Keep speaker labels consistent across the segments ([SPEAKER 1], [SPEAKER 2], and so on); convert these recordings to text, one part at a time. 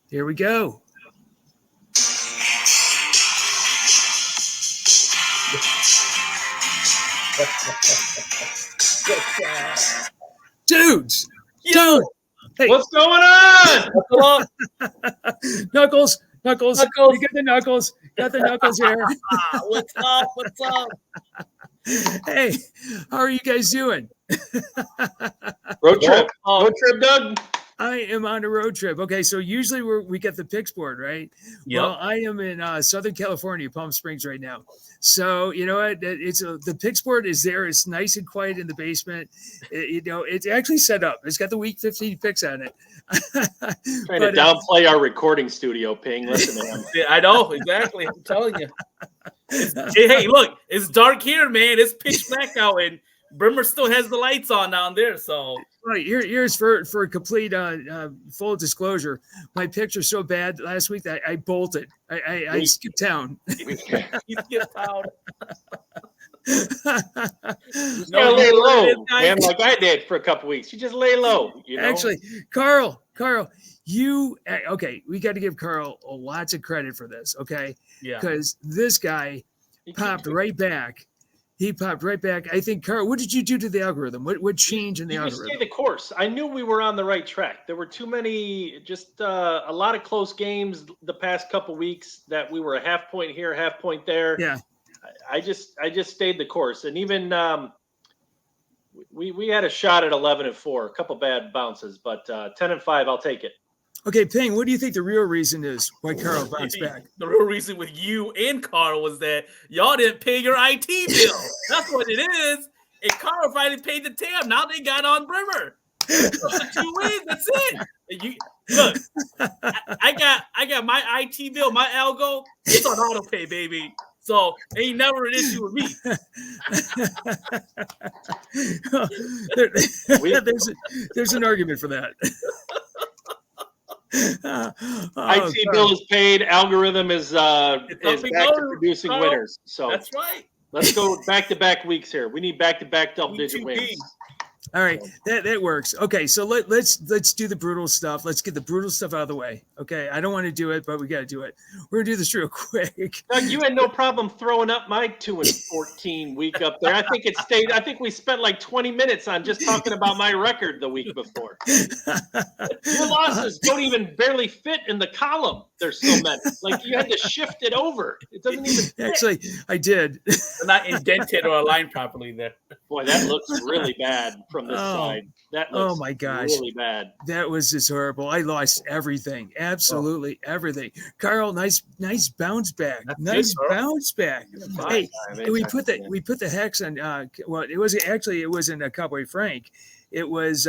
[SPEAKER 1] Here we go. Dudes.
[SPEAKER 2] Yo,
[SPEAKER 1] hey,
[SPEAKER 3] what's going on?
[SPEAKER 1] Knuckles. You got the knuckles. Got the knuckles here.
[SPEAKER 2] What's up? What's up?
[SPEAKER 1] Hey, how are you guys doing?
[SPEAKER 3] Road trip, Doug.
[SPEAKER 1] I am on a road trip. Okay, so usually we get the picks board, right?
[SPEAKER 2] Yep.
[SPEAKER 1] Well, I am in Southern California, Palm Springs right now. So you know what? The picks board is there. It's nice and quiet in the basement. It's actually set up. It's got the Week 15 picks on it.
[SPEAKER 3] Trying to downplay our recording studio, Ping. Listen to him.
[SPEAKER 2] Yeah, I know exactly. I'm telling you. Hey, look, it's dark here, man. It's pitch black out, and Brimmer still has the lights on down there. So
[SPEAKER 1] right, here's for complete full disclosure. My picks are so bad last week that I bolted. I skipped town.
[SPEAKER 2] You skipped town.
[SPEAKER 3] No, lay low, man, like I did for a couple weeks. You just lay low. You know?
[SPEAKER 1] Actually, Carl, you okay? We got to give Carl lots of credit for this, okay?
[SPEAKER 2] Yeah,
[SPEAKER 1] because this guy popped right back. He popped right back. I think, Carl, what did you do to the algorithm? What changed in the algorithm?
[SPEAKER 3] Stay the course. I knew we were on the right track. There were too many, just a lot of close games the past couple weeks that we were a half point here, half point there.
[SPEAKER 1] Yeah.
[SPEAKER 3] I just stayed the course. And even we had a shot at 11-4, a couple bad bounces, but 10-5, I'll take it.
[SPEAKER 1] Okay, Pheng, what do you think the real reason is why Carl bounced back?
[SPEAKER 2] The real reason with you and Carl was that y'all didn't pay your IT bill. That's what it is. And Carl finally paid the tab. Now they got on Brimmer. So 2 wins. That's it. Look, I got my IT bill, my algo. It's on auto pay, baby. So ain't never an issue with me.
[SPEAKER 1] There's an argument for that.
[SPEAKER 3] IT bill is paid. Algorithm is back to producing winners. So
[SPEAKER 2] that's right.
[SPEAKER 3] Let's go back-to-back weeks here. We need back-to-back double-digit wins.
[SPEAKER 1] All right, that works. Okay, so let's do the brutal stuff. Let's get the brutal stuff out of the way. Okay, I don't want to do it, but we got to do it. We're gonna do this real quick.
[SPEAKER 3] Doug, you had no problem throwing up my 2-14 week up there. I think it stayed. I think we spent like 20 minutes on just talking about my record the week before. Your losses don't even barely fit in the column. There's so many. Like you had to shift it over. It doesn't even fit.
[SPEAKER 1] Actually, I did.
[SPEAKER 2] They're not indented or aligned properly there.
[SPEAKER 3] Boy, that looks really bad from this side. That looks
[SPEAKER 1] my gosh,
[SPEAKER 3] really bad.
[SPEAKER 1] That was just horrible. I lost everything, absolutely everything. Carl, nice bounce back.
[SPEAKER 2] That's
[SPEAKER 1] nice
[SPEAKER 2] good,
[SPEAKER 1] bounce back. Hey, we put the hex on. Well, it wasn't a Cowboy Frank. It was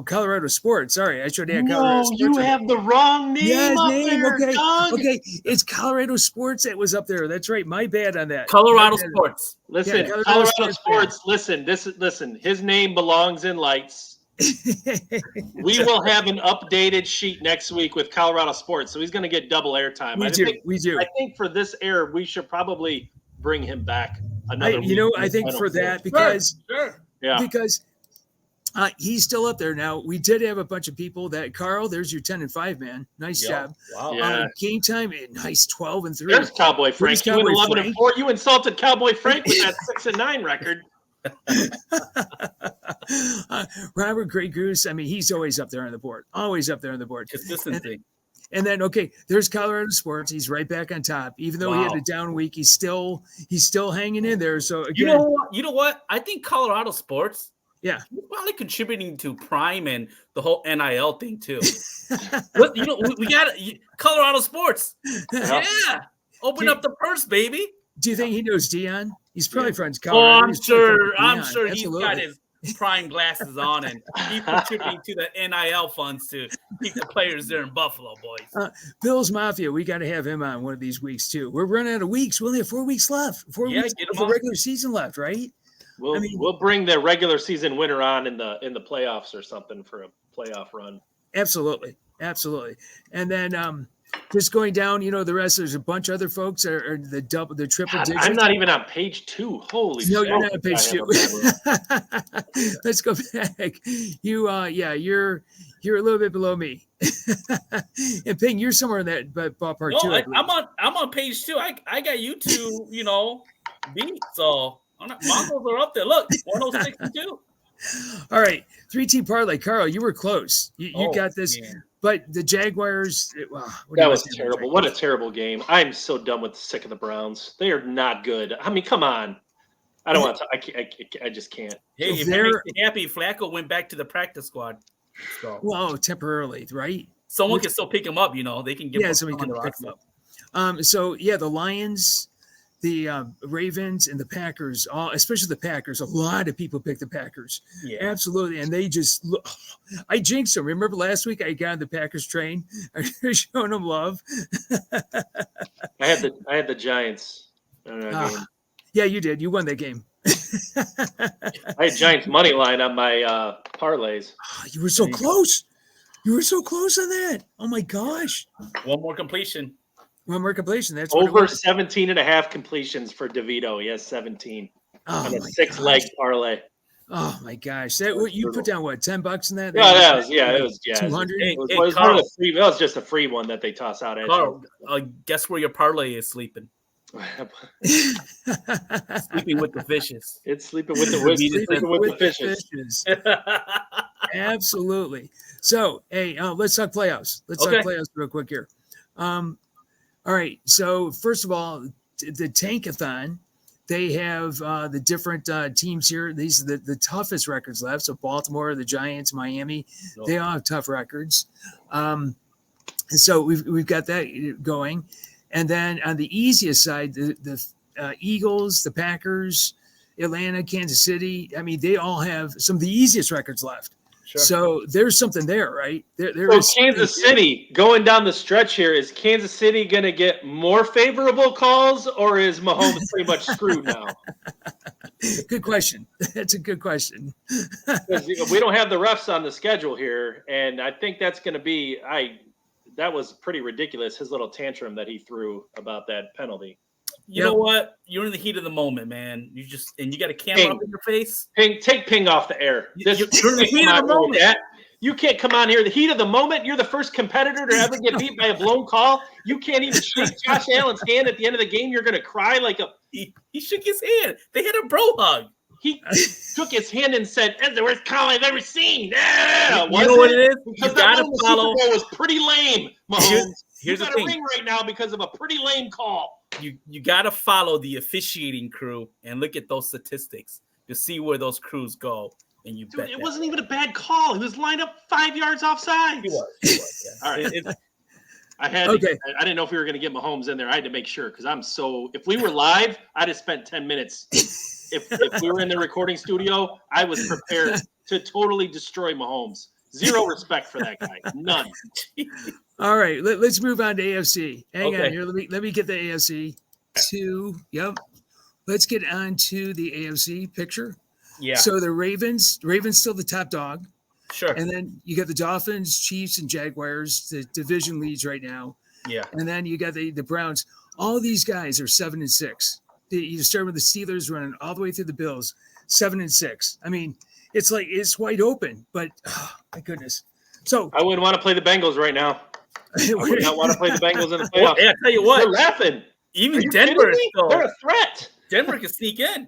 [SPEAKER 1] Colorado Sports. Sorry, I should have Colorado Sports.
[SPEAKER 3] You have the wrong name up there,
[SPEAKER 1] okay.
[SPEAKER 3] Doug.
[SPEAKER 1] Okay, it's Colorado Sports that was up there. That's right. My bad on that.
[SPEAKER 2] Colorado Sports.
[SPEAKER 3] Listen,
[SPEAKER 1] yeah,
[SPEAKER 3] Colorado Sports. Listen. His name belongs in lights. We will have an updated sheet next week with Colorado Sports, so he's going to get double airtime.
[SPEAKER 1] We do.
[SPEAKER 3] I think for this air, we should probably bring him back another week.
[SPEAKER 1] I think for that because because he's still up there now. We did have a bunch of people that Carl. There's your 10-5 man. Nice job.
[SPEAKER 2] Wow.
[SPEAKER 3] Yeah.
[SPEAKER 1] Game time. Nice 12-3.
[SPEAKER 3] There's Cowboy Frank. You went 11-4. You insulted Cowboy Frank with that 6-9 record.
[SPEAKER 1] Robert Grey Goose. I mean, he's always up there on the board. Always up there on the board.
[SPEAKER 2] Consistency.
[SPEAKER 1] And then there's Colorado Sports. He's right back on top, even though he had a down week. He's still hanging in there. So again,
[SPEAKER 2] you know what? I think Colorado Sports.
[SPEAKER 1] Yeah,
[SPEAKER 2] he's probably contributing to Prime and the whole NIL thing too. But, we got Colorado Sports. Yeah, open up the purse, baby.
[SPEAKER 1] Do you think he knows Dion? He's probably friends. Colorado.
[SPEAKER 2] Oh, I'm sure he's got his Prime glasses on, and he's contributing to the NIL funds to keep the players there in Buffalo, boys.
[SPEAKER 1] Bills Mafia, we got to have him on one of these weeks too. We're running out of weeks. We only have 4 weeks left. 4 weeks of the regular season left, right?
[SPEAKER 3] We'll bring the regular season winner on in the playoffs or something for a playoff run.
[SPEAKER 1] Absolutely. And then just going down, the rest, there's a bunch of other folks are the triple
[SPEAKER 3] God,
[SPEAKER 1] digits.
[SPEAKER 3] I'm not even on page 2. Holy
[SPEAKER 1] No,
[SPEAKER 3] shit.
[SPEAKER 1] you're not on page 2. Let's go back. You're a little bit below me. And Pheng, you're somewhere in that ballpark too.
[SPEAKER 2] I'm on page 2. I got you two, beat. So Mongols are up there. Look, 106-2.
[SPEAKER 1] All right, 3-team parlay. Carl, you were close. You got this.
[SPEAKER 2] Man.
[SPEAKER 1] But the Jaguars,
[SPEAKER 3] that was terrible. What a terrible game. I'm so done with sick of the Browns. They are not good. I mean, come on. I don't want to. I just can't.
[SPEAKER 2] Hey, if it makes you happy, Flacco went back to the practice squad. So.
[SPEAKER 1] Well, temporarily, right?
[SPEAKER 2] Someone can still pick him up. They can give.
[SPEAKER 1] Somebody can pick him up. The Lions, the Ravens, and the Packers, especially the Packers. A lot of people pick the Packers.
[SPEAKER 2] Yeah,
[SPEAKER 1] absolutely, and they just. I jinxed them. Remember last week I got on the Packers train. I was showing them love.
[SPEAKER 3] I had the Giants.
[SPEAKER 1] Yeah, you did. You won that game.
[SPEAKER 3] I had Giants money line on my parlays.
[SPEAKER 1] You were so close. You were so close on that. Oh my gosh.
[SPEAKER 2] One more completion.
[SPEAKER 1] That's
[SPEAKER 3] over 17.5 completions for DeVito. He has 17 on a 6-leg parlay.
[SPEAKER 1] Oh my gosh! You put down what, $10 in that?
[SPEAKER 3] It was
[SPEAKER 1] 200.
[SPEAKER 3] It was just a free one that they toss out.
[SPEAKER 2] Carl, guess where your parlay is sleeping? Sleeping with the fishes.
[SPEAKER 3] It's sleeping with the fishes.
[SPEAKER 1] Absolutely. So, hey, let's talk playoffs. Let's talk playoffs real quick here. All right. So, first of all, the Tankathon. They have the different teams here. These are the toughest records left. So Baltimore, the Giants, Miami, they all have tough records. And so we've got that going. And then on the easiest side, the Eagles, the Packers, Atlanta, Kansas City. I mean, they all have some of the easiest records left. Sure. So there's something there, right?
[SPEAKER 3] Kansas City, going down the stretch here, is Kansas City going to get more favorable calls, or is Mahomes pretty much screwed now?
[SPEAKER 1] Good question. That's a good question.
[SPEAKER 3] We don't have the refs on the schedule here, and I think that's going to be that was pretty ridiculous, his little tantrum that he threw about that penalty.
[SPEAKER 2] You know what? You're in the heat of the moment, man. You got a camera up in your face.
[SPEAKER 3] Take Pheng off the air. You're in the heat of the moment. You can't come on here. The heat of the moment. You're the first competitor to ever get beat by a blown call. You can't even shake Josh Allen's hand at the end of the game. You're going to cry like a.
[SPEAKER 2] He shook his hand. They had a bro hug.
[SPEAKER 3] He took his hand and said, "That's the worst call I've ever seen." Yeah,
[SPEAKER 2] you know what it is?
[SPEAKER 3] Because that Super Bowl was pretty lame, Mahomes.
[SPEAKER 2] Here's
[SPEAKER 3] you got a ring right now because of a pretty lame call.
[SPEAKER 2] You got to follow the officiating crew and look at those statistics to see where those crews go. And
[SPEAKER 3] it wasn't even a bad call. He was lined up 5 yards offside.
[SPEAKER 2] He was. Yeah. All right.
[SPEAKER 3] I didn't know if we were going to get Mahomes in there. I had to make sure because if we were live, I'd have spent 10 minutes. If we were in the recording studio, I was prepared to totally destroy Mahomes. Zero respect for that guy. None.
[SPEAKER 1] All right, let's move on to AFC. Hang on here. Let me get the AFC Yep. Let's get on to the AFC picture.
[SPEAKER 2] Yeah.
[SPEAKER 1] So the Ravens still the top dog.
[SPEAKER 2] Sure.
[SPEAKER 1] And then you got the Dolphins, Chiefs, and Jaguars, the division leads right now.
[SPEAKER 2] Yeah.
[SPEAKER 1] And then you got the Browns. All these guys are 7-6. You start with the Steelers running all the way through the Bills, 7-6. I mean, it's wide open, but my goodness. So
[SPEAKER 3] I wouldn't want to play the Bengals right now. I would not want to play the Bengals in the playoffs.
[SPEAKER 2] Hey, I tell you what,
[SPEAKER 3] they're laughing.
[SPEAKER 2] Even Denver,
[SPEAKER 3] they're a threat.
[SPEAKER 2] Denver can sneak in.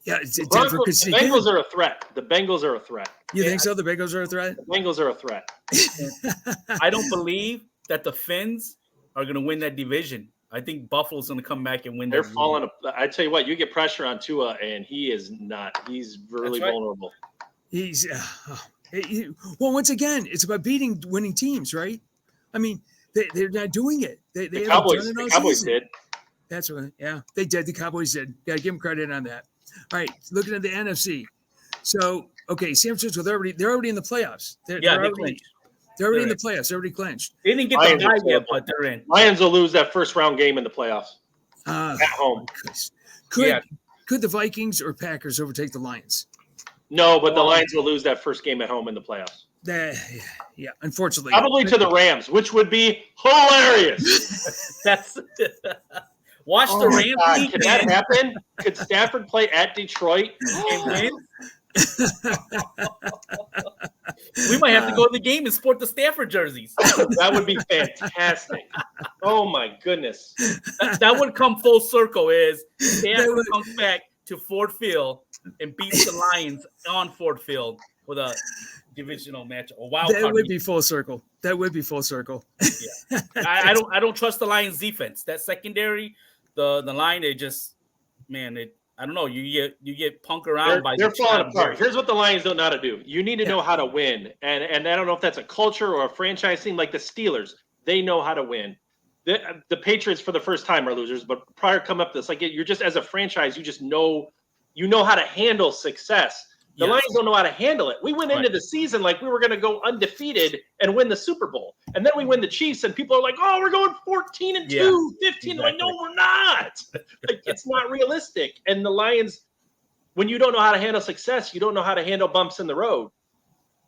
[SPEAKER 1] Yeah, Denver could sneak in.
[SPEAKER 3] The Bengals are a threat. The Bengals are a threat.
[SPEAKER 1] You think so? The Bengals are a threat?
[SPEAKER 3] The Bengals are a threat.
[SPEAKER 2] I don't believe that the Finns are going to win that division. I think Buffalo's going to come back and win.
[SPEAKER 3] They're falling. I tell you what, you get pressure on Tua, and he is not. He's really vulnerable.
[SPEAKER 1] He's well. Once again, it's about winning teams, right? I mean, they're not doing it. The
[SPEAKER 3] Cowboys did.
[SPEAKER 1] That's right. Yeah, they did. The Cowboys did. Got to give them credit on that. All right, looking at the NFC. So, San Francisco, they're already in the playoffs. They're already in the playoffs. They're already clinched.
[SPEAKER 2] They didn't get the bye yet, but they're in.
[SPEAKER 3] Lions will lose that first round game in the playoffs at home.
[SPEAKER 1] Could the Vikings or Packers overtake the Lions?
[SPEAKER 3] No, but the Lions will lose that first game at home in the playoffs.
[SPEAKER 1] Yeah, unfortunately.
[SPEAKER 3] Probably to the Rams, which would be hilarious.
[SPEAKER 2] That's watch the Rams.
[SPEAKER 3] God, can that happen? Could Stafford play at Detroit
[SPEAKER 2] and win? We might have to go to the game and sport the Stafford jerseys.
[SPEAKER 3] That would be fantastic. Oh my goodness.
[SPEAKER 2] That would come full circle. Is Stafford comes back to Ford Field and beats the Lions on Ford Field with a divisional match, a wild card.
[SPEAKER 1] That would be full circle. That would be full circle.
[SPEAKER 2] Yeah. I don't trust the Lions defense. That secondary, the line, they just, man, I don't know. You get punked around by.
[SPEAKER 3] They're falling apart. Here's what the Lions don't know how to do. You need to know how to win, and I don't know if that's a culture or a franchise thing. Like the Steelers, they know how to win. The Patriots for the first time are losers, but prior come up to this, like you're just as a franchise, you just know how to handle success. The Lions don't know how to handle it. We went into the season like we were going to go undefeated and win the Super Bowl. And then we win the Chiefs and people are like, oh, we're going 14-2, 15. Exactly. Like, no, we're not. Like, it's not realistic. And the Lions, when you don't know how to handle success, you don't know how to handle bumps in the road.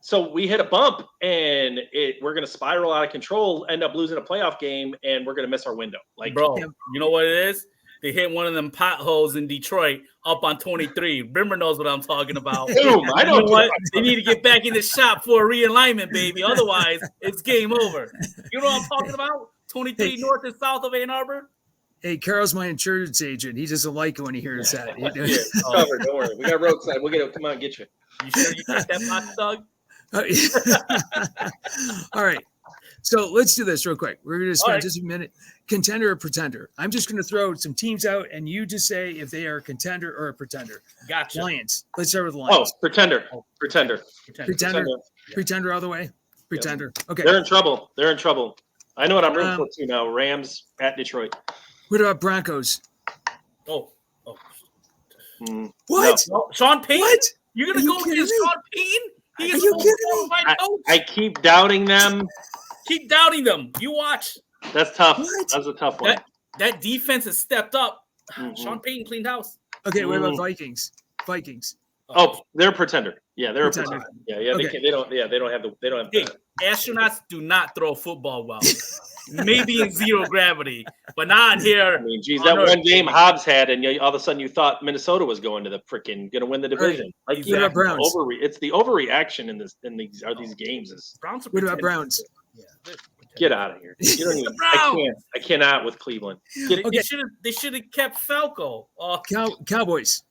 [SPEAKER 3] So we hit a bump and we're going to spiral out of control, end up losing a playoff game, and we're going to miss our window. Like,
[SPEAKER 2] bro, you know what it is? They hit one of them potholes in Detroit up on 23. Brimmer knows what I'm talking about.
[SPEAKER 3] Boom, I know
[SPEAKER 2] what? They need to get back in the shop for a realignment, baby. Otherwise, it's game over. You know what I'm talking about? 23 north and south of Ann Arbor?
[SPEAKER 1] Hey, Carl's my insurance agent. He doesn't like it when he hears that.
[SPEAKER 3] Covered, don't worry. We got roadside. We'll get it. Come on, get you.
[SPEAKER 2] You sure you got that box, Doug?
[SPEAKER 1] All right. So let's do this real quick. We're going to spend just a minute. Contender or pretender? I'm just going to throw some teams out, and you just say if they are a contender or a pretender.
[SPEAKER 2] Gotcha.
[SPEAKER 1] Lions. Let's start with Lions.
[SPEAKER 3] Oh, pretender. Pretender
[SPEAKER 1] all the way. Pretender.
[SPEAKER 3] Yep.
[SPEAKER 1] Okay.
[SPEAKER 3] They're in trouble. I know what I'm rooting for too now. Rams at Detroit.
[SPEAKER 1] What about Broncos?
[SPEAKER 2] Oh.
[SPEAKER 1] What?
[SPEAKER 2] No. Sean Payton?
[SPEAKER 1] What?
[SPEAKER 2] You're going to go against Sean Payton?
[SPEAKER 1] Are you kidding me?
[SPEAKER 3] I keep doubting them.
[SPEAKER 2] Keep doubting them. You watch.
[SPEAKER 3] That's tough.
[SPEAKER 1] What?
[SPEAKER 3] That's a tough one.
[SPEAKER 2] That defense has stepped up. Mm-hmm. Sean Payton cleaned house.
[SPEAKER 1] Okay, what about Vikings?
[SPEAKER 3] Oh, they're a pretender. Yeah, they're
[SPEAKER 1] pretender.
[SPEAKER 3] a pretender. Yeah, okay. They don't have
[SPEAKER 2] Hey, astronauts do not throw football well. Maybe in zero gravity, but not here.
[SPEAKER 3] I mean, geez, that one game Hobbs had, and all of a sudden you thought Minnesota was going to going to win the division.
[SPEAKER 1] Right.
[SPEAKER 3] Like
[SPEAKER 1] What about Browns?
[SPEAKER 3] It's the overreaction in these games.
[SPEAKER 2] Browns.
[SPEAKER 1] What about Browns?
[SPEAKER 2] Yeah.
[SPEAKER 3] Get out of here. You don't even, I can't with Cleveland.
[SPEAKER 2] They should have kept Falco.
[SPEAKER 1] Cowboys.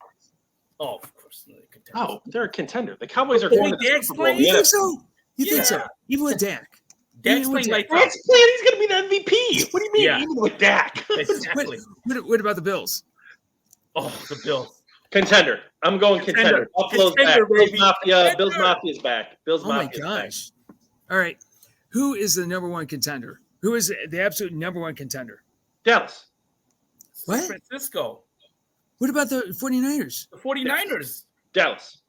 [SPEAKER 2] Oh, of course.
[SPEAKER 3] Oh, they're a contender. The Cowboys are going to the Super Bowl.
[SPEAKER 1] You think so? You think so? Even with Dak.
[SPEAKER 2] Dak's playing like
[SPEAKER 3] Dak's playing. He's going to be the MVP. What do you mean?
[SPEAKER 2] Yeah.
[SPEAKER 3] Even with Dak.
[SPEAKER 2] Exactly.
[SPEAKER 1] What about the Bills?
[SPEAKER 2] Oh, the Bills.
[SPEAKER 3] Contender. I'm going contender. Buffalo's back. Bills Mafia's back.
[SPEAKER 1] Oh my gosh. All right. Who is the number one contender? Who is the absolute number one contender?
[SPEAKER 3] Dallas.
[SPEAKER 1] What?
[SPEAKER 2] San Francisco.
[SPEAKER 1] What about the 49ers?
[SPEAKER 2] The 49ers.
[SPEAKER 3] Dallas.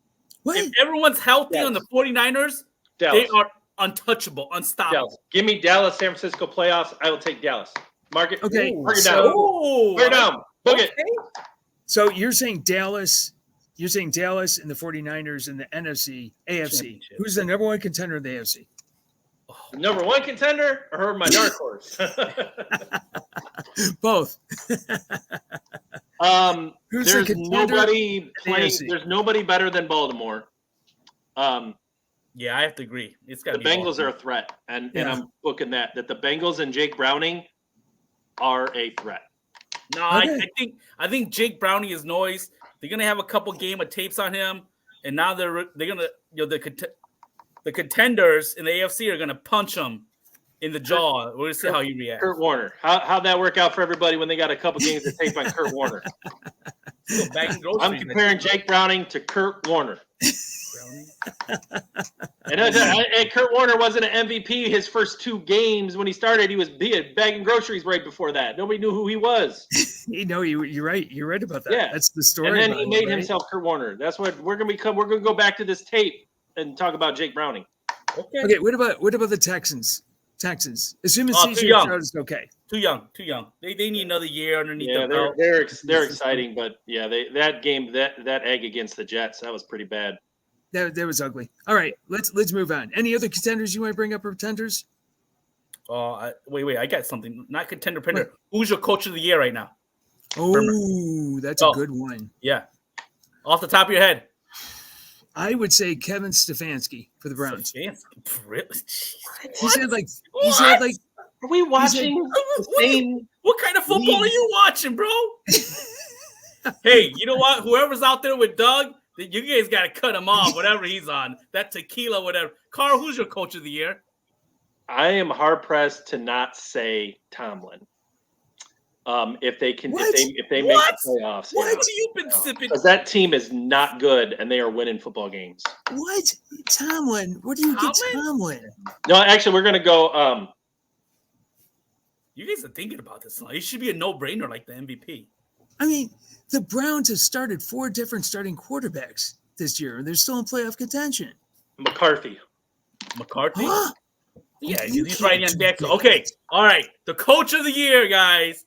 [SPEAKER 1] What?
[SPEAKER 2] If everyone's healthy on the 49ers, they are untouchable, unstoppable.
[SPEAKER 3] Dallas. Give me Dallas, San Francisco playoffs. I will take Dallas. Mark it.
[SPEAKER 1] Okay.
[SPEAKER 3] Mark it down. Mark it down. Book it.
[SPEAKER 1] So you're saying Dallas. You're saying Dallas and the 49ers in the AFC. Who's the number one contender in the AFC?
[SPEAKER 3] Number one contender or my dark horse?
[SPEAKER 1] Both.
[SPEAKER 3] There's nobody playing. There's nobody better than Baltimore.
[SPEAKER 2] Yeah, I have to agree. It's got
[SPEAKER 3] the Bengals are a threat, and I'm booking that the Bengals and Jake Browning are a threat.
[SPEAKER 2] No, okay. I think Jake Browning is noise. They're gonna have a couple game of tapes on him, and now they're gonna the contenders in the AFC are gonna punch him in the jaw. We're gonna see how he reacts.
[SPEAKER 3] Kurt Warner, how'd that work out for everybody when they got a couple games of tape on Kurt Warner? I'm comparing Jake Browning to Kurt Warner. And Kurt Warner wasn't an MVP his first two games when he started. He had bagging groceries right before that. Nobody knew who he was.
[SPEAKER 1] You're right. You're right about that.
[SPEAKER 3] Yeah.
[SPEAKER 1] That's the story.
[SPEAKER 3] And then he made himself Kurt Warner. That's what we're gonna become. We're gonna go back to this tape and talk about Jake Browning.
[SPEAKER 1] Okay. What about the Texans? Assuming CJ Stroud is okay.
[SPEAKER 2] Too young. They need another year underneath their belt.
[SPEAKER 3] They're exciting, but that game, that egg against the Jets, that was pretty bad.
[SPEAKER 1] That was ugly. All right, let's move on. Any other contenders you want to bring up, or contenders?
[SPEAKER 2] Wait. I got something. Not contender. Pender. Who's your coach of the year right now?
[SPEAKER 1] Oh, that's a good one.
[SPEAKER 2] Yeah. Off the top of your head.
[SPEAKER 1] I would say Kevin Stefanski for the Browns.
[SPEAKER 2] Really?
[SPEAKER 1] He said like.
[SPEAKER 3] Are we watching the same?
[SPEAKER 2] What kind of football are you watching, bro? Hey, you know what? Whoever's out there with Doug, you guys got to cut him off, whatever he's on. That tequila, whatever. Carl, who's your coach of the year?
[SPEAKER 3] I am hard pressed to not say Tomlin. If they make the playoffs.
[SPEAKER 2] What have you been sipping?
[SPEAKER 3] Because that team is not good, and they are winning football games.
[SPEAKER 1] What? Tomlin? Where do you get Tomlin?
[SPEAKER 3] No, actually, we're gonna go.
[SPEAKER 2] You guys are thinking about this. It should be a no-brainer, like the MVP.
[SPEAKER 1] I mean, the Browns have started 4 different starting quarterbacks this year, and they're still in playoff contention.
[SPEAKER 3] McCarthy.
[SPEAKER 1] Huh?
[SPEAKER 2] Yeah, he's right on deck. Okay, all right. The coach of the year, guys,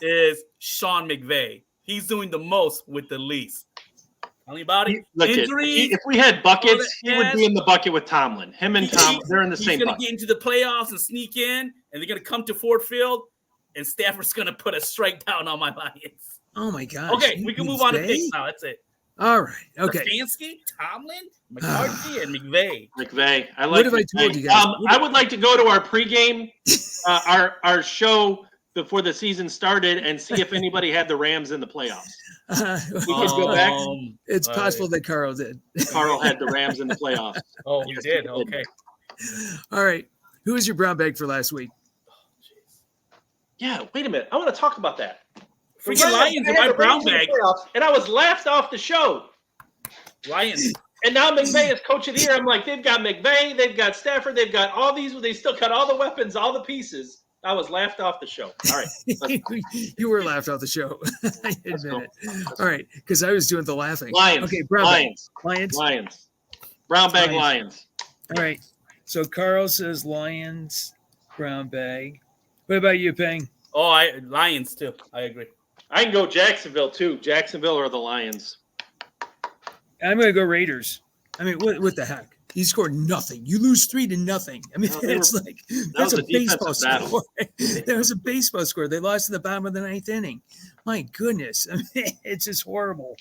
[SPEAKER 2] is Sean McVay. He's doing the most with the least. Tell me about it.
[SPEAKER 3] Look,
[SPEAKER 2] injuries.
[SPEAKER 3] if we had buckets, he would be in the bucket with Tomlin. Him and Tomlin, they're in the same bucket.
[SPEAKER 2] He's going to get into the playoffs and sneak in, and they're going to come to Ford Field, and Stafford's going to put a strike down on my Lions.
[SPEAKER 1] Oh, my gosh.
[SPEAKER 2] Okay, we can move on to picks now. That's it.
[SPEAKER 1] All right. Okay.
[SPEAKER 2] Stefanski, Tomlin, McCarthy, and McVay.
[SPEAKER 3] I like. What have I told you guys? I would like to go to our pregame, our show before the season started, and see if anybody had the Rams in the playoffs. We could go back.
[SPEAKER 1] It's possible that Carl did.
[SPEAKER 3] Carl had the Rams in the playoffs.
[SPEAKER 2] Oh, he did. Okay.
[SPEAKER 1] All right. Who was your brown bag for last week?
[SPEAKER 3] Yeah. Wait a minute. I want to talk about that.
[SPEAKER 2] Freaking Lions in my brown bag.
[SPEAKER 3] And I was laughed off the show.
[SPEAKER 2] Lions.
[SPEAKER 3] And now McVay is coach of the year. I'm like, they've got McVay, they've got Stafford, they've got all these. They still got all the weapons, all the pieces. I was laughed off the show. All right.
[SPEAKER 1] You were laughed off the show. I admit it. All right. Because I was doing the laughing.
[SPEAKER 3] Lions.
[SPEAKER 1] Okay. Brown
[SPEAKER 3] Lions.
[SPEAKER 1] Bag.
[SPEAKER 3] Lions. Brown bag Lions.
[SPEAKER 1] All right. So Carl says Lions, brown bag. What about you, Pheng?
[SPEAKER 2] Oh, Lions too. I agree.
[SPEAKER 3] I can go Jacksonville too. Jacksonville or the Lions.
[SPEAKER 1] I'm going to go Raiders. I mean, what the heck? You scored nothing. You lose 3-0. I mean, that's a baseball score. That was a baseball score. They lost in the bottom of the 9th inning. My goodness. I mean, it's just horrible.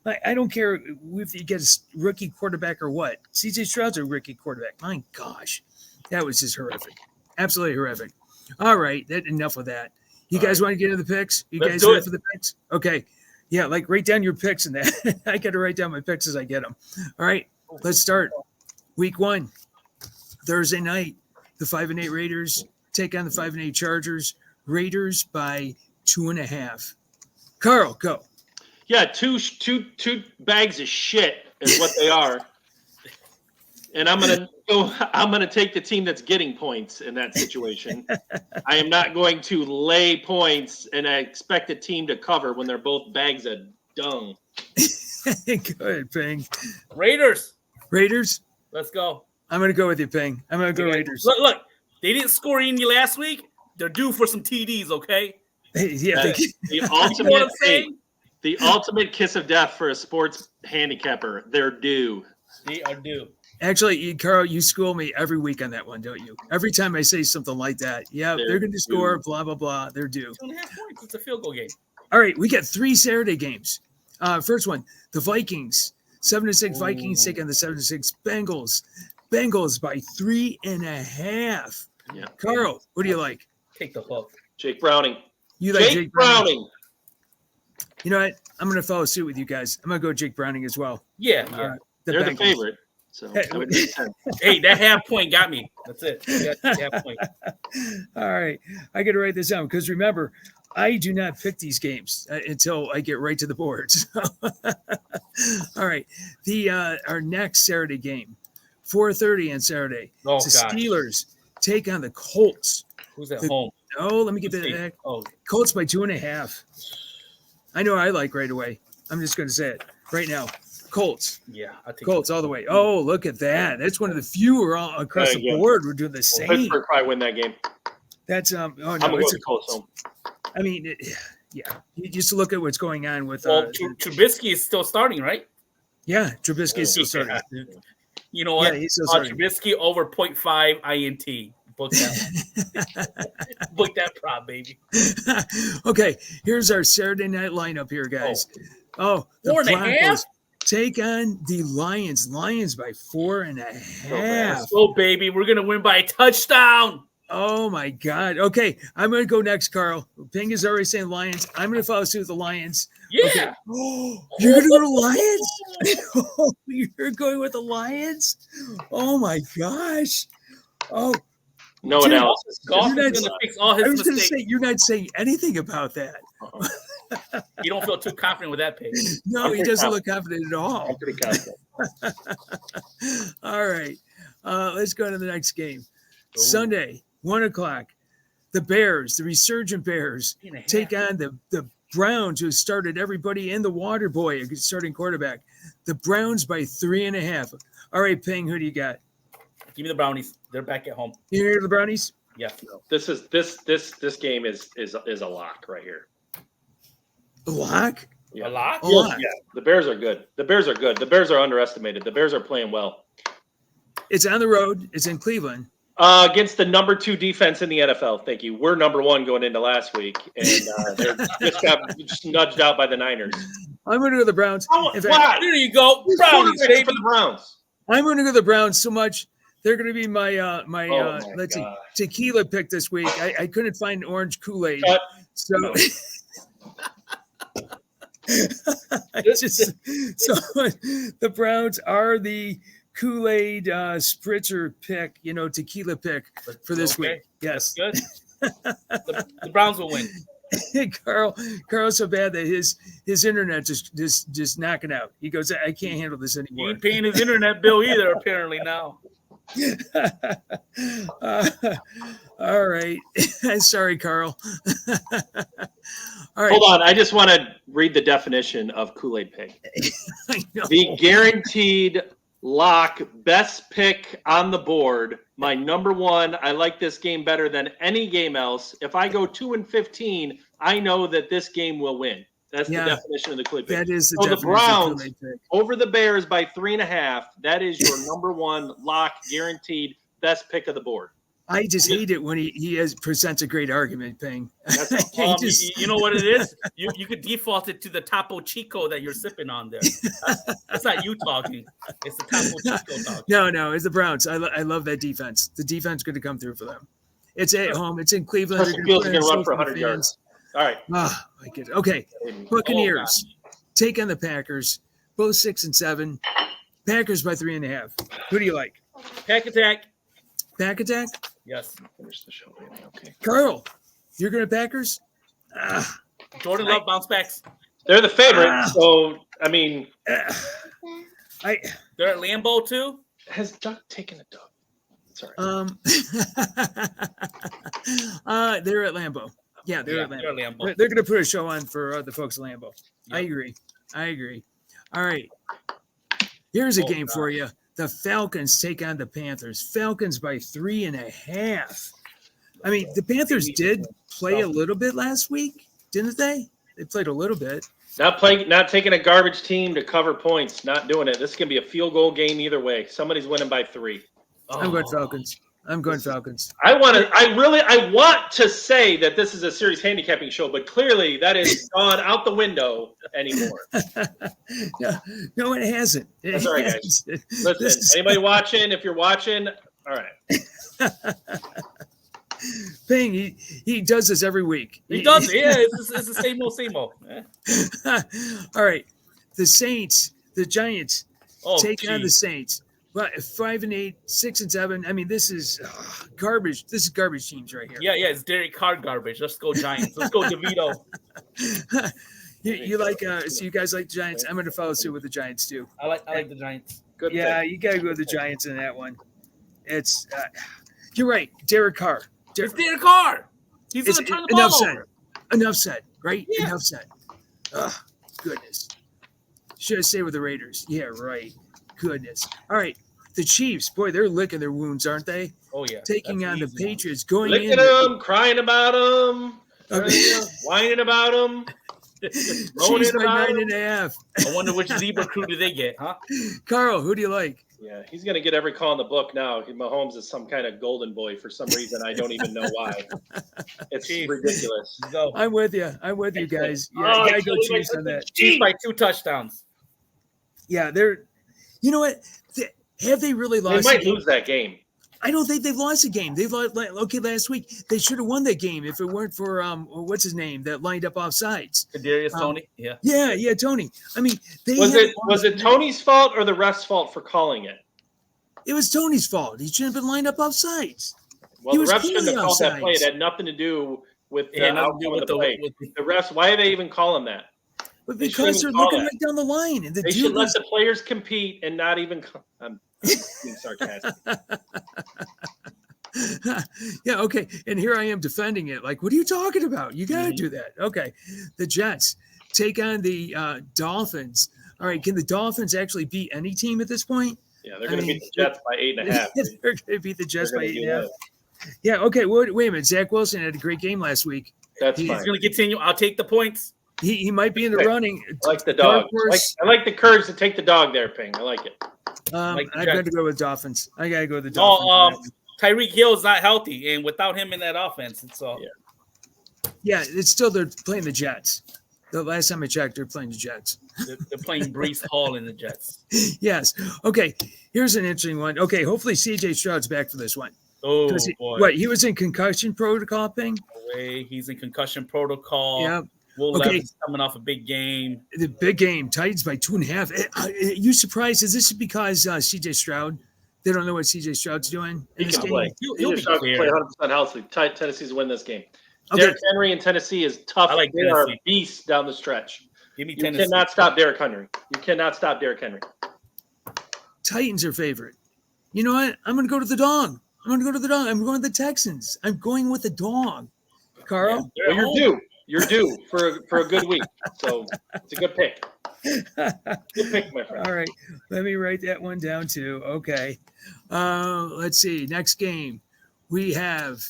[SPEAKER 1] I don't care if you get a rookie quarterback or what. CJ Stroud's a rookie quarterback. My gosh. That was just horrific. Absolutely horrific. All right. Enough of that. You guys want to get into the picks? You guys ready for the picks? Okay. Yeah, write down your picks and that. I got to write down my picks as I get them. All right. Let's start. Week 1, Thursday night. The 5-8 Raiders take on the 5-8 Chargers. Raiders by 2.5. Carl, go.
[SPEAKER 3] Yeah, two bags of shit is what they are. And I'm gonna take the team that's getting points in that situation. I am not going to lay points and I expect a team to cover when they're both bags of dung.
[SPEAKER 1] Good, Pheng.
[SPEAKER 2] Raiders. Let's go.
[SPEAKER 1] I'm gonna go with you, Pheng. I'm gonna go Raiders.
[SPEAKER 2] Look, they didn't score in you last week. They're due for some TDs, okay?
[SPEAKER 1] Yeah,
[SPEAKER 3] the ultimate kiss of death for a sports handicapper. They're due.
[SPEAKER 2] They are due.
[SPEAKER 1] Actually, Carl, you school me every week on that one, don't you? Every time I say something like that, they're going to score, blah, blah, blah. They're due.
[SPEAKER 2] 2.5 points. It's a field goal game.
[SPEAKER 1] All right, we got 3 Saturday games. First one, the Vikings. 7-6 Vikings take on the 7-6 Bengals. Bengals by 3.5. Yeah. Carl, what do you like?
[SPEAKER 2] Take the hook.
[SPEAKER 3] Jake Browning.
[SPEAKER 1] You like Jake Browning? You know what? I'm going to follow suit with you guys. I'm going to go Jake Browning as well.
[SPEAKER 2] Yeah.
[SPEAKER 3] They're the favorite. So
[SPEAKER 2] hey, that half point got me. That's it. Half point.
[SPEAKER 1] All right. I got to write this down because remember, I do not pick these games until I get right to the boards. All right. Our next Saturday game, 4:30 on Saturday.
[SPEAKER 2] Oh,
[SPEAKER 1] the Steelers take on the Colts.
[SPEAKER 2] Who's at home?
[SPEAKER 1] Oh, let me get that back. Oh. Colts by 2.5. I know I like right away. I'm just going to say it right now. Colts.
[SPEAKER 2] Yeah, I think
[SPEAKER 1] Colts all the way. Oh, look at that. That's one of the few all across the board. We're doing the same.
[SPEAKER 3] Pittsburgh probably win that game.
[SPEAKER 1] That's
[SPEAKER 3] I'm going to Colts home.
[SPEAKER 1] I mean, you just look at what's going on with.
[SPEAKER 2] Trubisky is still starting, right?
[SPEAKER 1] Yeah, Trubisky is still starting.
[SPEAKER 2] You know what?
[SPEAKER 1] Yeah, he's still starting.
[SPEAKER 2] Trubisky over 0.5 INT. Book that. Book that prop, baby.
[SPEAKER 1] Okay, here's our Saturday night lineup here, guys. Oh, the
[SPEAKER 2] 4.5?
[SPEAKER 1] Take on the Lions. Lions by 4.5.
[SPEAKER 2] Let's go, baby. We're going to win by a touchdown.
[SPEAKER 1] Oh, my God. Okay, I'm going to go next, Carl. Pheng is already saying Lions. I'm going to follow suit with the Lions.
[SPEAKER 2] Yeah.
[SPEAKER 1] Okay. Oh, you're going to go to Lions? You're going with the Lions? Oh, my gosh. Oh.
[SPEAKER 3] No analysis.
[SPEAKER 2] Goff is going to fix all his mistakes. I was going to
[SPEAKER 1] say, you're not saying anything about that.
[SPEAKER 2] You don't feel too confident with that pick.
[SPEAKER 1] No, he doesn't look confident at all.
[SPEAKER 3] I'm pretty confident.
[SPEAKER 1] All right. Let's go to the next game.
[SPEAKER 2] Ooh.
[SPEAKER 1] Sunday, 1:00. The Bears, the resurgent Bears, take on the Browns, who started everybody in the water boy, starting quarterback. The Browns by 3.5. All right, Pheng, who do you got?
[SPEAKER 2] Give me the Brownies. They're back at home.
[SPEAKER 1] You hear the Brownies?
[SPEAKER 2] Yeah.
[SPEAKER 3] This game is a lock right here.
[SPEAKER 1] A lock?
[SPEAKER 2] Yeah. A lock?
[SPEAKER 1] A lock.
[SPEAKER 3] Yeah. The Bears are good. The Bears are good. The Bears are underestimated. The Bears are playing well.
[SPEAKER 1] It's on the road. It's in Cleveland.
[SPEAKER 3] Against the number 2 defense in the NFL. Thank you. We're number 1 going into last week, and they just got nudged out by the Niners.
[SPEAKER 1] I'm going to go the Browns.
[SPEAKER 2] There you go. Brownies, baby.
[SPEAKER 3] For the Browns.
[SPEAKER 1] I'm going to go the Browns so much. They're going to be my let's see, tequila pick this week. I couldn't find orange Kool-Aid. So no. The Browns are the Kool-Aid spritzer pick, tequila pick for this week. Yes.
[SPEAKER 2] Good. The Browns will win.
[SPEAKER 1] Carl's so bad that his internet just knocking out. He goes, I can't handle this anymore.
[SPEAKER 2] He ain't paying his internet bill either, apparently now.
[SPEAKER 1] All right. Sorry, Carl. All right.
[SPEAKER 3] Hold on. I just want to read the definition of Kool-Aid pick. The guaranteed lock, best pick on the board. My number 1. I like this game better than any game else. If I go 2-15, I know that this game will win. That's the definition of the Kool-Aid pick.
[SPEAKER 1] That is the
[SPEAKER 3] definition.
[SPEAKER 1] The
[SPEAKER 3] Browns over the Bears by 3.5. That is your number 1 lock, guaranteed best pick of the board.
[SPEAKER 1] I just hate it when he presents a great argument, Pheng.
[SPEAKER 2] You know what it is? You could default it to the Topo Chico that you're sipping on there. That's not you talking. It's the Topo Chico talking.
[SPEAKER 1] No, it's the Browns. I love that defense. The defense is going to come through for them. It's at home. It's in Cleveland.
[SPEAKER 3] Justin Fields is going to run for 100 yards. All right.
[SPEAKER 1] Oh, my goodness. Okay. Buccaneers take on the Packers. Both 6-7. Packers by 3.5. Who do you like?
[SPEAKER 2] Pack attack.
[SPEAKER 1] Pack attack?
[SPEAKER 2] Yes.
[SPEAKER 3] Finish the show, baby. Okay.
[SPEAKER 1] Carl, you're going to Packers?
[SPEAKER 2] Jordan Love bounce backs.
[SPEAKER 3] They're the favorite, so I mean,
[SPEAKER 2] they're at Lambeau too.
[SPEAKER 3] Has Doug taken a dog? Sorry.
[SPEAKER 1] They're at Lambeau. Yeah, they're at Lambeau. They're going to put a show on for the folks at Lambeau. Yep. I agree. All right. Here's a game for you. The Falcons take on the Panthers. Falcons by 3.5. I mean, the Panthers did play a little bit last week, didn't they? They played a little bit.
[SPEAKER 3] Not taking a garbage team to cover points. Not doing it. This is gonna be a field goal game either way. Somebody's winning by 3.
[SPEAKER 1] I'm going Falcons.
[SPEAKER 3] I want to say that this is a serious handicapping show, but clearly that is gone out the window anymore.
[SPEAKER 1] No, it hasn't.
[SPEAKER 3] That's all right, guys. Listen, anybody watching? If you're watching, all right.
[SPEAKER 1] Pheng, he does this every week.
[SPEAKER 2] He does. Yeah, it's the same old.
[SPEAKER 1] All right, the Saints, the Giants take on the Saints. Well, 5-8, 6-7. I mean, this is garbage. This is garbage teams right here.
[SPEAKER 2] Yeah, it's Derek Carr garbage. Let's go Giants. Let's go DeVito.
[SPEAKER 1] You like? So you guys like the Giants? I'm going to follow suit with the Giants too.
[SPEAKER 2] I like the Giants.
[SPEAKER 3] Good.
[SPEAKER 1] Yeah, you got to go with the Giants in that one. It's you're right, Derek Carr.
[SPEAKER 2] It's Derek Carr. He's going to turn the ball over.
[SPEAKER 1] Enough said. Right?
[SPEAKER 2] Yeah.
[SPEAKER 1] Enough said. Oh, goodness. Should have stayed with the Raiders. Yeah, right. Goodness. All right. The Chiefs, boy, they're licking their wounds, aren't they?
[SPEAKER 2] Oh, yeah.
[SPEAKER 1] Taking on the Patriots, going
[SPEAKER 3] licking them, crying about them, whining about them.
[SPEAKER 1] Chiefs by 9.5.
[SPEAKER 2] I wonder which zebra crew do they get, huh?
[SPEAKER 1] Carl, who do you like?
[SPEAKER 3] Yeah, he's going to get every call in the book now. Mahomes is some kind of golden boy for some reason. I don't even know why. It's ridiculous.
[SPEAKER 2] Go.
[SPEAKER 1] I'm with you. I'm with you guys. Yeah,
[SPEAKER 2] Oh,
[SPEAKER 1] you gotta go Chiefs on that.
[SPEAKER 2] Chiefs by 2 touchdowns.
[SPEAKER 1] Yeah, they're. You know what? Have they really
[SPEAKER 3] They
[SPEAKER 1] lost?
[SPEAKER 3] might lose that game.
[SPEAKER 1] I don't think they've lost a game. They've lost. Okay, last week they should have won that game if it weren't for what's his name that lined up offsides.
[SPEAKER 2] Kadarius Toney. Yeah.
[SPEAKER 1] Yeah, Tony. I mean,
[SPEAKER 3] Was it Tony's fault or the ref's fault for calling it?
[SPEAKER 1] It was Tony's fault. He shouldn't have been lined up offsides.
[SPEAKER 3] Well, the refs shouldn't have called that play. It had nothing to do with the outcome of the play. The refs, why are they even calling that?
[SPEAKER 1] But because they're looking right down the line, and
[SPEAKER 3] they should let the players compete and not even. I'm being sarcastic.
[SPEAKER 1] Yeah, okay. And here I am defending it. Like, what are you talking about? You got to do that. Okay. The Jets take on the Dolphins. All right. Can the Dolphins actually beat any team at this point?
[SPEAKER 3] Yeah, they're going to beat the Jets by 8.5.
[SPEAKER 1] They're going to beat the Jets by 8.5. Yeah, okay. Wait a minute. Zach Wilson had a great game last week.
[SPEAKER 2] He's going to continue. I'll take the points.
[SPEAKER 1] He might be in the running.
[SPEAKER 3] I like the dog. I like the courage to take the dog there, Pheng. I like it.
[SPEAKER 1] I got to go with Dolphins. I got to go with the Dolphins.
[SPEAKER 2] Tyreek Hill is not healthy, and without him in that offense, it's all.
[SPEAKER 1] Yeah, it's still they're playing the Jets. The last time I checked, they're playing the Jets.
[SPEAKER 2] They're playing Breece Hall in the Jets.
[SPEAKER 1] Yes. Okay. Here's an interesting one. Okay. Hopefully C.J. Stroud's back for this one.
[SPEAKER 2] Oh, boy.
[SPEAKER 1] What? He was in concussion protocol, Pheng?
[SPEAKER 2] He's in concussion protocol.
[SPEAKER 1] Yeah.
[SPEAKER 2] Will Levis coming off a big game.
[SPEAKER 1] The big game. Titans by 2.5. Are you surprised? Is this because C.J. Stroud? They don't know what C.J. Stroud's doing.
[SPEAKER 3] He can play. He'll Stroud can play 100% healthy. Tennessee's win this game.
[SPEAKER 1] Okay.
[SPEAKER 3] Derrick Henry in Tennessee is tough.
[SPEAKER 2] I like
[SPEAKER 3] they
[SPEAKER 2] Tennessee.
[SPEAKER 3] are beasts down the stretch.
[SPEAKER 2] Give me
[SPEAKER 3] You
[SPEAKER 2] Tennessee.
[SPEAKER 3] cannot stop Derrick Henry. You cannot stop Derrick Henry.
[SPEAKER 1] Titans are favorite. You know what? I'm going to go to the dog. I'm going to the Texans. I'm going with the dog. Carl?
[SPEAKER 3] Yeah, well, you're due. You're due for a good week. So it's a good pick. Good pick, my friend.
[SPEAKER 1] All right. Let me write that one down too. Okay. Let's see. Next game. We have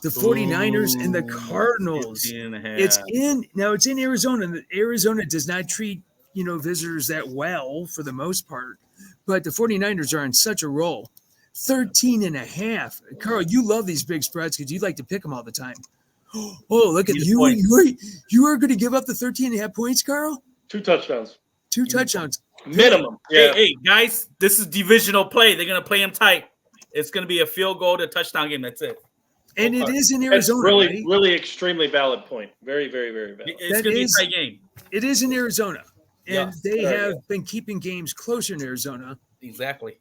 [SPEAKER 1] the 49ers and the Cardinals.
[SPEAKER 2] 15.5.
[SPEAKER 1] It's in Arizona. Arizona does not treat, visitors that well for the most part. But the 49ers are on such a roll. 13.5. Carl, you love these big spreads because you like to pick them all the time. Oh, look at you. You are going to give up the 13.5 points, Carl?
[SPEAKER 3] 2 touchdowns.
[SPEAKER 1] 2 touchdowns.
[SPEAKER 3] Minimum. Yeah.
[SPEAKER 2] Hey, guys, this is divisional play. They're going to play them tight. It's going to be a field goal to touchdown game. That's it.
[SPEAKER 1] And it is in Arizona.
[SPEAKER 3] That's really,
[SPEAKER 1] right?
[SPEAKER 3] really extremely valid point. Very, very, very valid.
[SPEAKER 2] It's going to be a tight game.
[SPEAKER 1] It is in Arizona. And they
[SPEAKER 3] right.
[SPEAKER 1] have been keeping games closer in Arizona.
[SPEAKER 2] Exactly.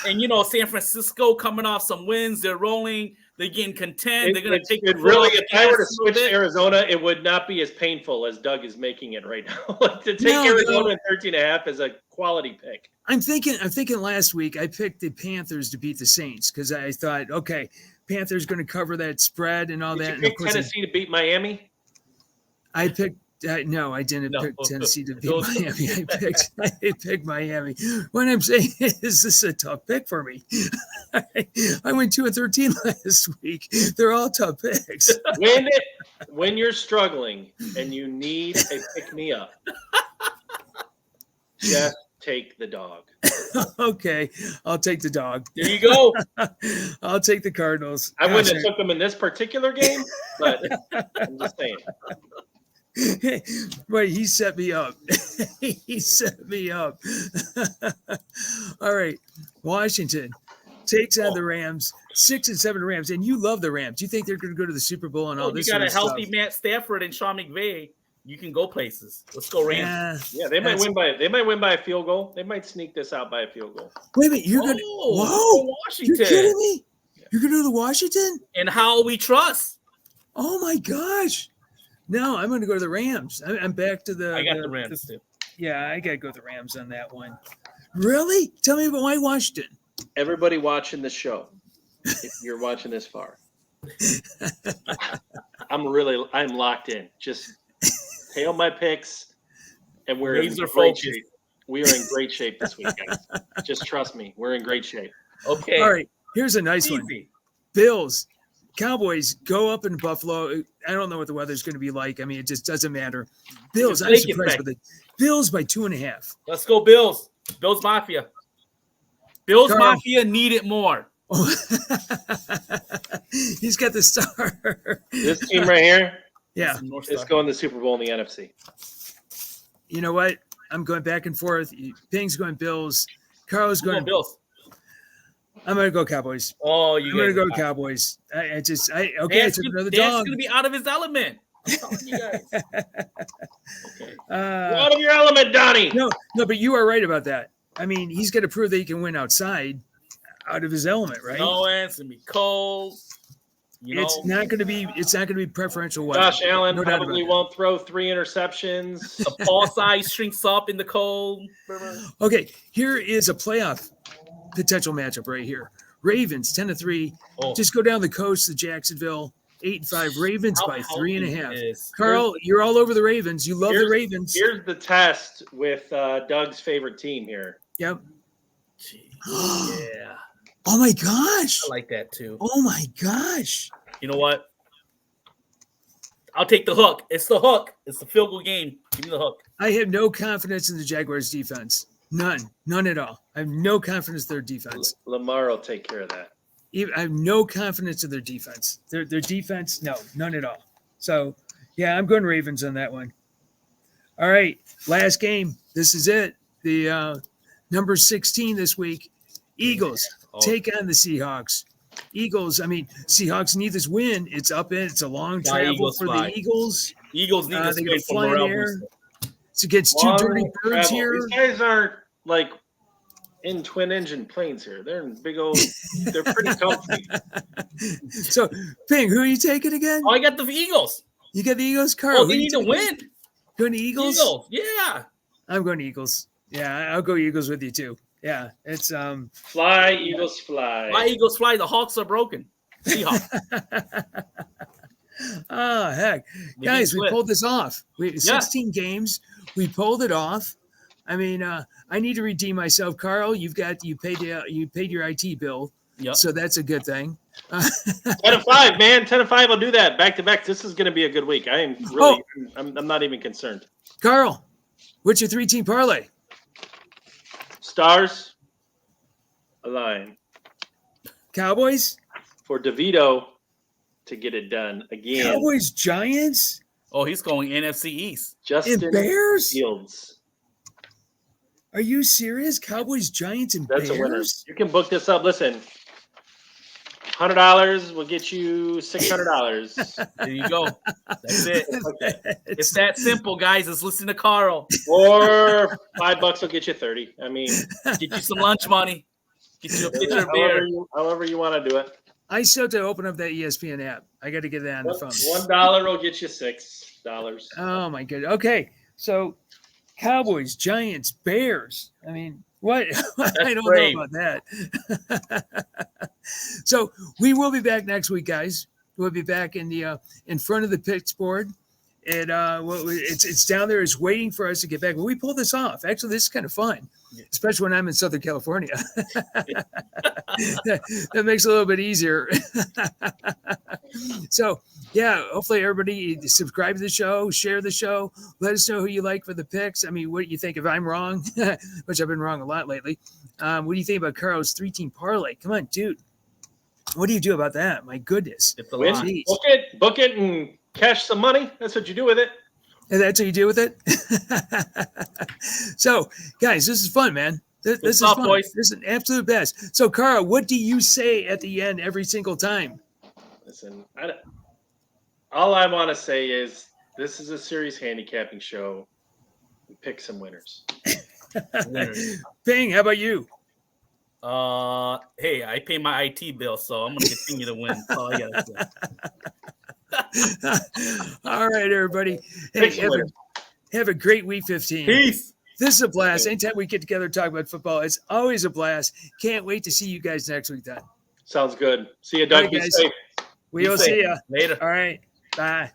[SPEAKER 2] And, San Francisco coming off some wins. They're rolling. They're getting content. They're going to take
[SPEAKER 3] it really, if I were to switch to Arizona, it would not be as painful as Doug is making it right now. To take Arizona at 13.5 is a quality pick.
[SPEAKER 1] I'm thinking last week I picked the Panthers to beat the Saints because I thought, okay, Panthers going to cover that spread and all that.
[SPEAKER 3] Did you pick Tennessee to beat Miami?
[SPEAKER 1] I picked no, I didn't pick Tennessee to beat Miami. I picked Miami. What I'm saying is this is a tough pick for me. I went 2-13 last week. They're all tough picks.
[SPEAKER 3] When you're struggling and you need a pick-me-up, just take the dog.
[SPEAKER 1] Okay, I'll take the dog.
[SPEAKER 2] There you go.
[SPEAKER 1] I'll take the Cardinals.
[SPEAKER 3] I wouldn't have took them in this particular game, but I'm just saying.
[SPEAKER 1] Right, he set me up. All right, Washington takes on the Rams, 6-7 Rams, and you love the Rams. You think they're going to go to the Super Bowl and all this?
[SPEAKER 2] You got a healthy Matt Stafford and Sean McVay. You can go places. Let's go Rams.
[SPEAKER 3] Yeah, they might win by a field goal. They might sneak this out by a field goal.
[SPEAKER 1] Wait a minute, you're going to
[SPEAKER 2] Washington?
[SPEAKER 1] You're kidding me? You're going to do the Washington?
[SPEAKER 2] And how we trust?
[SPEAKER 1] Oh my gosh! No, I'm going to go to the Rams. I'm back to the.
[SPEAKER 2] I got the Rams too.
[SPEAKER 1] Yeah, I got to go with the Rams on that one. Really? Tell me about why Washington.
[SPEAKER 3] Everybody watching the show, if you're watching this far, I'm locked in. Just tail my picks, and we're in great shape. We are in great shape this week, guys. Just trust me, we're in great shape.
[SPEAKER 2] Okay.
[SPEAKER 1] All right. Here's a nice one. Bills, Cowboys go up in Buffalo. I don't know what the weather's going to be like. I mean, it just doesn't matter. Bills, I'm
[SPEAKER 2] Make it
[SPEAKER 1] surprised
[SPEAKER 2] back.
[SPEAKER 1] with it. Bills by 2.5.
[SPEAKER 2] Let's go, Bills. Bills Mafia. Bills
[SPEAKER 1] Carl.
[SPEAKER 2] Mafia need it more.
[SPEAKER 1] Oh. He's got the star.
[SPEAKER 3] This team right here
[SPEAKER 1] Yeah.
[SPEAKER 3] is going to the Super Bowl in the NFC.
[SPEAKER 1] You know what? I'm going back and forth. Ping's going Bills. Carl's
[SPEAKER 2] Go
[SPEAKER 1] going
[SPEAKER 2] Bills.
[SPEAKER 1] I'm going to go Cowboys.
[SPEAKER 2] Oh,
[SPEAKER 1] I'm going to go Cowboys. I took another
[SPEAKER 2] Dan's
[SPEAKER 1] dog.
[SPEAKER 2] going to be out of his element. I'm telling you guys.
[SPEAKER 3] Okay. Out of your element, Donnie.
[SPEAKER 1] No, but you are right about that. I mean, he's got to prove that he can win outside, out of his element, right?
[SPEAKER 2] No, it's going to be cold.
[SPEAKER 1] It's not going to be preferential weather.
[SPEAKER 3] Josh Allen
[SPEAKER 1] No doubt
[SPEAKER 3] probably
[SPEAKER 1] about that.
[SPEAKER 3] won't throw 3 interceptions.
[SPEAKER 2] The ball size shrinks up in the cold.
[SPEAKER 1] Okay, here is a playoff potential matchup right here. Ravens 10-3.
[SPEAKER 2] Oh.
[SPEAKER 1] Just go down the coast to Jacksonville. 8-5. Ravens by
[SPEAKER 2] How
[SPEAKER 1] 3.5.
[SPEAKER 2] is-
[SPEAKER 1] Carl, you're all over the Ravens. You love the Ravens.
[SPEAKER 3] Here's the test with Doug's favorite team here.
[SPEAKER 1] Yep.
[SPEAKER 2] Yeah.
[SPEAKER 1] Oh my gosh.
[SPEAKER 2] I like that too.
[SPEAKER 1] Oh my gosh.
[SPEAKER 2] You know what? I'll take the hook. It's the hook. It's the field goal game. Give me the hook.
[SPEAKER 1] I have no confidence in the Jaguars defense. None at all. I have no confidence in their defense.
[SPEAKER 3] Lamar will take care of that.
[SPEAKER 1] I have no confidence in their defense. Their defense, no, none at all. So, yeah, I'm going Ravens on that one. All right, last game. This is it. The number 16 this week. Eagles take on the Seahawks. Eagles, I mean, Seahawks need this win. It's up in. It's a long travel
[SPEAKER 2] Eagles
[SPEAKER 1] for
[SPEAKER 2] fly.
[SPEAKER 1] the Eagles.
[SPEAKER 2] Eagles need to
[SPEAKER 1] They go
[SPEAKER 2] win for
[SPEAKER 1] flying
[SPEAKER 2] morale
[SPEAKER 1] air.
[SPEAKER 2] booster.
[SPEAKER 1] It's against two dirty
[SPEAKER 3] Long
[SPEAKER 1] birds
[SPEAKER 3] travel.
[SPEAKER 1] here.
[SPEAKER 3] These guys aren't like in twin engine planes here. They're in big old. They're pretty comfy.
[SPEAKER 1] So, Ping, who are you taking again?
[SPEAKER 2] Oh, I got the Eagles.
[SPEAKER 1] You got the Eagles, Carl.
[SPEAKER 2] Oh,
[SPEAKER 1] who
[SPEAKER 2] they
[SPEAKER 1] you
[SPEAKER 2] need to
[SPEAKER 1] taking?
[SPEAKER 2] win.
[SPEAKER 1] Going to Eagles?
[SPEAKER 2] Eagles. Yeah.
[SPEAKER 1] I'm going to Eagles. Yeah, I'll go Eagles with you too. Yeah, it's
[SPEAKER 3] Fly, Eagles, fly.
[SPEAKER 2] My Eagles fly. The Hawks are broken. Seahawks.
[SPEAKER 1] oh heck, guys, we pulled this off. 16 games, we pulled it off. I mean, I need to redeem myself, Carl. You paid your IT bill,
[SPEAKER 2] Yep.
[SPEAKER 1] so that's a good thing.
[SPEAKER 3] 10-5, man. 10-5. I'll do that back to back. This is going to be a good week. I am really. I'm not even concerned.
[SPEAKER 1] Carl, what's your 3-team parlay?
[SPEAKER 3] Stars align
[SPEAKER 1] Cowboys,
[SPEAKER 3] for DeVito to get it done again.
[SPEAKER 1] Cowboys, Giants,
[SPEAKER 2] Oh, he's going NFC East.
[SPEAKER 3] Justin
[SPEAKER 1] and Bears.
[SPEAKER 3] Fields.
[SPEAKER 1] Are you serious? Cowboys, Giants, and
[SPEAKER 3] That's
[SPEAKER 1] Bears?
[SPEAKER 3] a winner. You can book this up. Listen, $100 will get you $600.
[SPEAKER 2] There you go. That's it. It's that simple, guys. Let's listen to Carl.
[SPEAKER 3] Or $5 will get you 30. I mean,
[SPEAKER 2] Get you some lunch money. Get you a pitcher of beer.
[SPEAKER 3] however you want to do it.
[SPEAKER 1] I still have to open up that ESPN app. I got to get that on the phone.
[SPEAKER 3] $1 will get you $6.
[SPEAKER 1] Oh my goodness. Okay, so Cowboys, Giants, Bears. I mean, what? I don't
[SPEAKER 2] brave.
[SPEAKER 1] know about that. So we will be back next week, guys. We'll be back in front of the picks board, and it's down there. It's waiting for us to get back. But we pulled this off. Actually, this is kind of fun, especially when I'm in Southern California. That makes it a little bit easier. So, yeah, hopefully everybody subscribe to the show, share the show, let us know who you like for the picks. I mean, what do you think if I'm wrong, which I've been wrong a lot lately? What do you think about Carl's 3-team parlay? Come on, dude. What do you do about that? My goodness.
[SPEAKER 3] Win,
[SPEAKER 1] Jeez.
[SPEAKER 3] book it, and cash some money. That's what you do with it.
[SPEAKER 1] And that's what you do with it? So, guys, this is fun, man. This is
[SPEAKER 2] up,
[SPEAKER 1] fun.
[SPEAKER 2] boys.
[SPEAKER 1] This is an absolute best. So, Carl, what do you say at the end every single time?
[SPEAKER 3] Listen, all I want to say is this is a serious handicapping show. Pick some winners.
[SPEAKER 1] Pheng, how about you?
[SPEAKER 2] Hey, I pay my IT bill, so I'm gonna continue to win. That's all I gotta say.
[SPEAKER 1] All right, everybody. Hey,
[SPEAKER 3] Pick some winners.
[SPEAKER 1] have a great week 15.
[SPEAKER 2] Peace.
[SPEAKER 1] This is a blast. Anytime we get together and talk about football, it's always a blast. Can't wait to see you guys next week then.
[SPEAKER 3] Sounds good. See you,
[SPEAKER 1] All
[SPEAKER 3] Doug.
[SPEAKER 1] right,
[SPEAKER 3] Be
[SPEAKER 1] guys.
[SPEAKER 3] safe.
[SPEAKER 1] We'll see you.
[SPEAKER 2] Later.
[SPEAKER 1] All right. Bye.